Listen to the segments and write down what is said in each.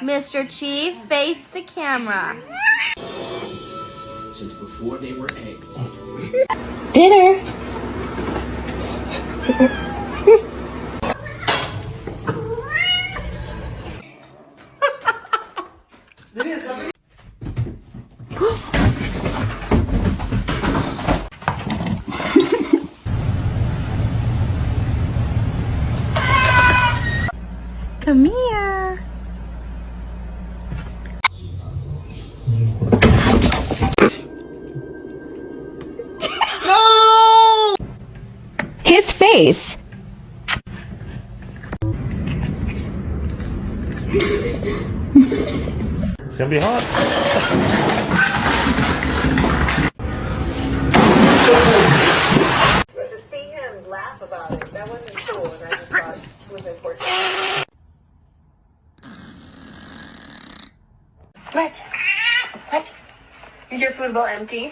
Mr. Chief, face the camera. Since before they were eggs. Dinner. Come here. No! His face. It's gonna be hot. To see him laugh about it, that wasn't cool, and I just thought it was important. What? What? Is your food bowl empty?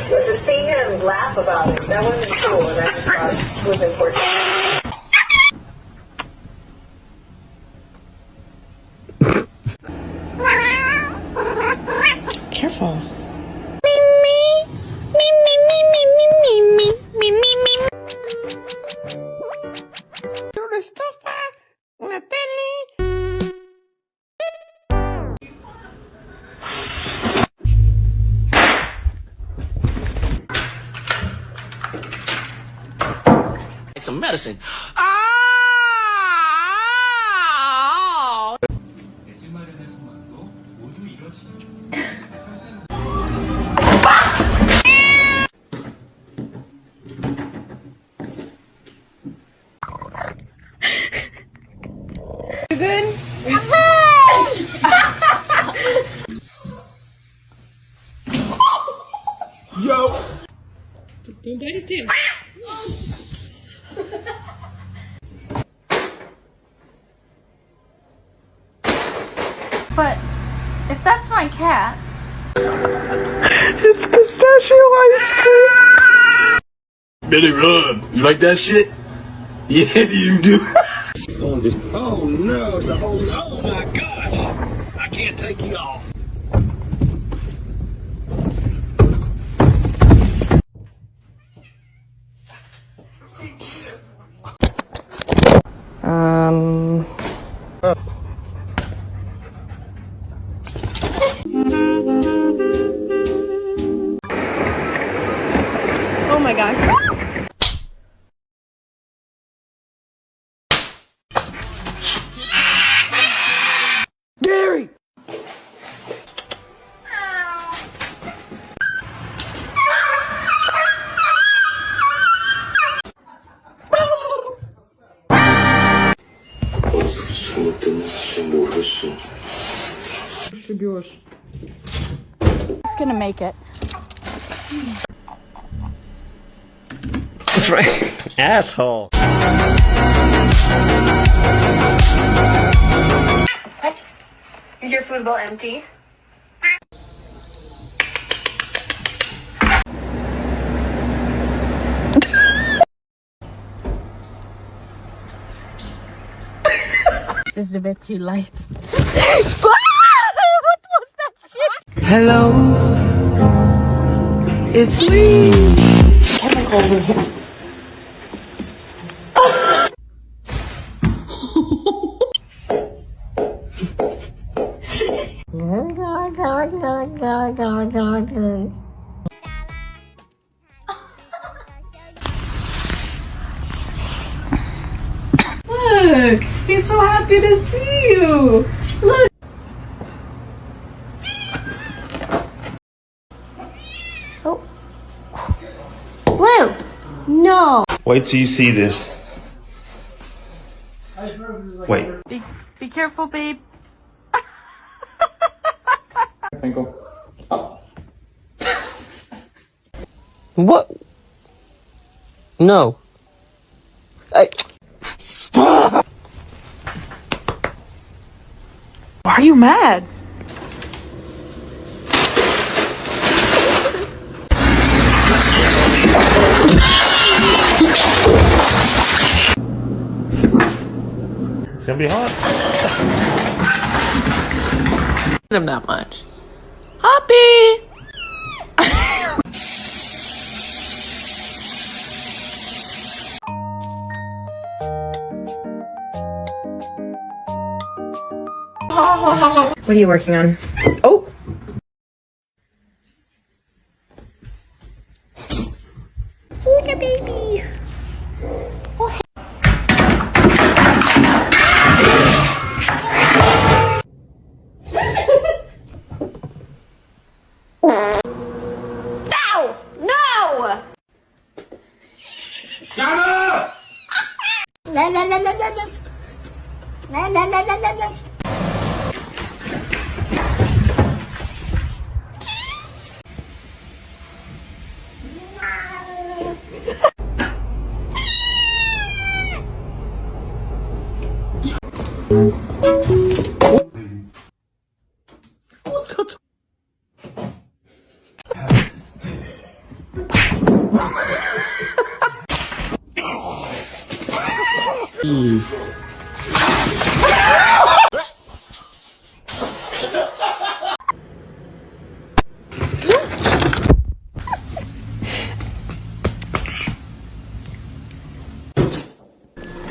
To see him laugh about it, that wasn't cool, and I just thought it was important. Careful. Some medicine. Yo. Don't bite his tail. But if that's my cat. It's pistachio ice cream. Billy Rub, you like that shit? Yeah, you do. Oh no, it's a whole. Oh my gosh, I can't take you off. Oh my gosh. Gary! It's gonna make it. Asshole. What? Is your food bowl empty? Just a bit too light. What was that shit? Hello, it's me. Look, he's so happy to see you. Look. Blue! No! Wait till you see this. Wait. Be careful, babe. What? No. Stop! Why are you mad? It's gonna be hot. Him that much. Happy. What are you working on? Oh! Look at baby. No! No! Shut up! La la la la la la. La la la la la la.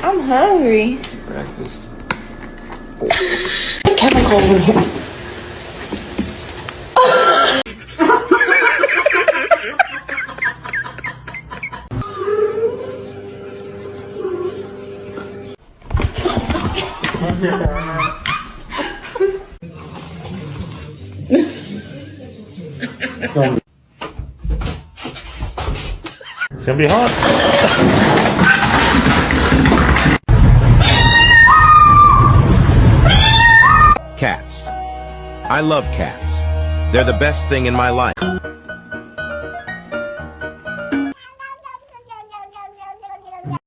I'm hungry. Chemicals in here. It's gonna be hot. Cats. I love cats. They're the best thing in my life.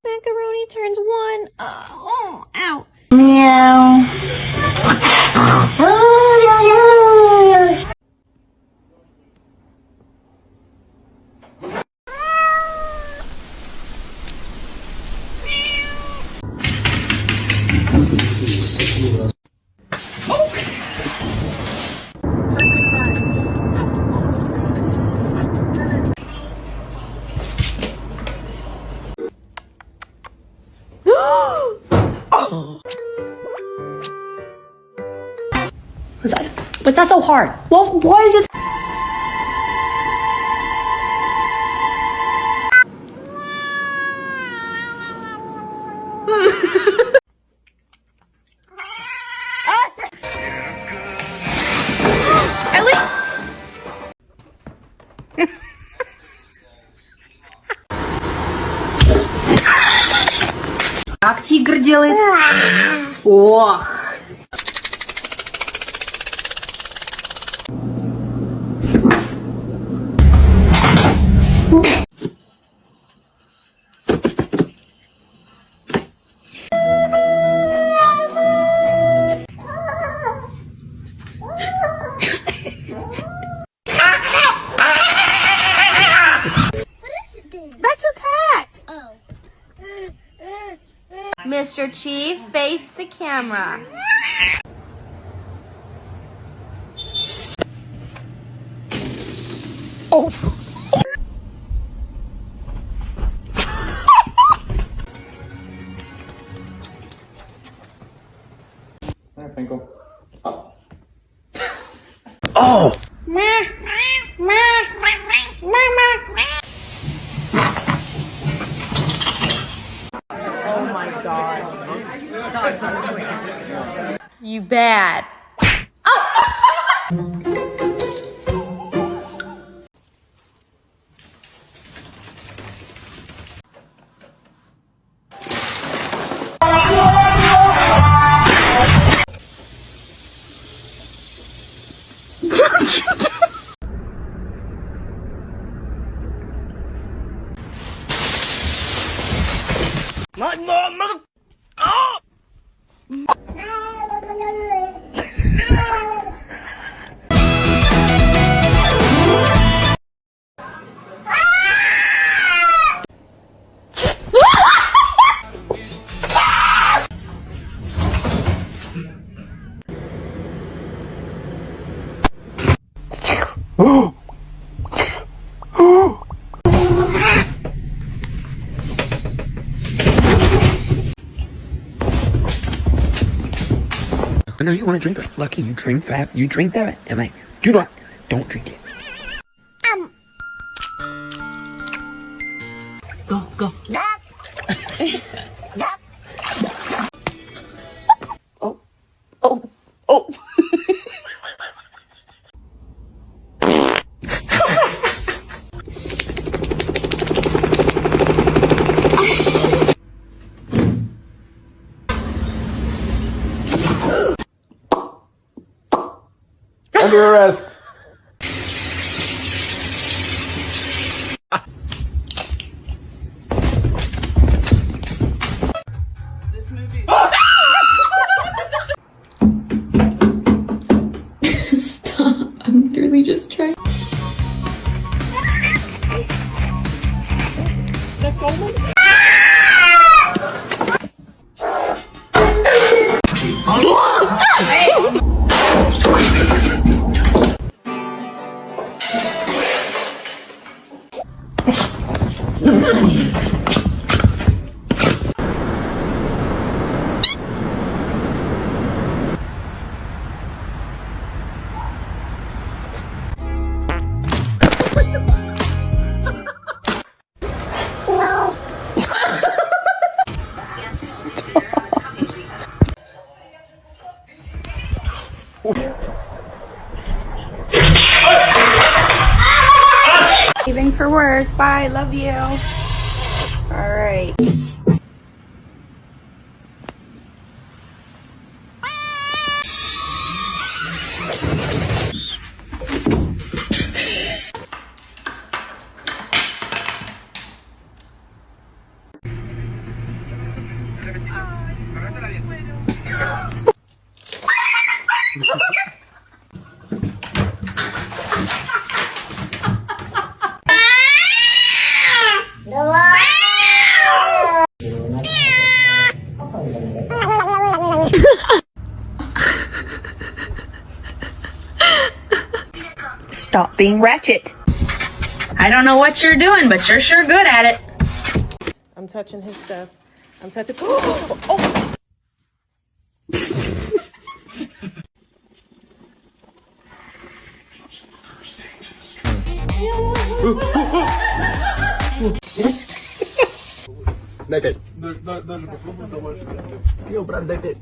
Macaroni turns one. Oh, ow. What's that so hard? Well, why is it? Как тигр делает? Ох! That's your cat. Oh. Mr. Chief, face the camera. Oh. There, Finkel. Up. Oh! You bad. Not more, mother. Oh! I know you want to drink it. Lucky you drink that. You drink that, and I do not. Don't drink it. Go, go. Oh, oh, oh. Under arrest. Stop. I'm literally just trying. Leaving for work. Bye. Love you. All right. Stop being ratchet. I don't know what you're doing, but you're sure good at it. I'm touching his stuff. I'm touching. Oh! Дайте. Даже попробуй домашнюю. Ее, брат, дайте.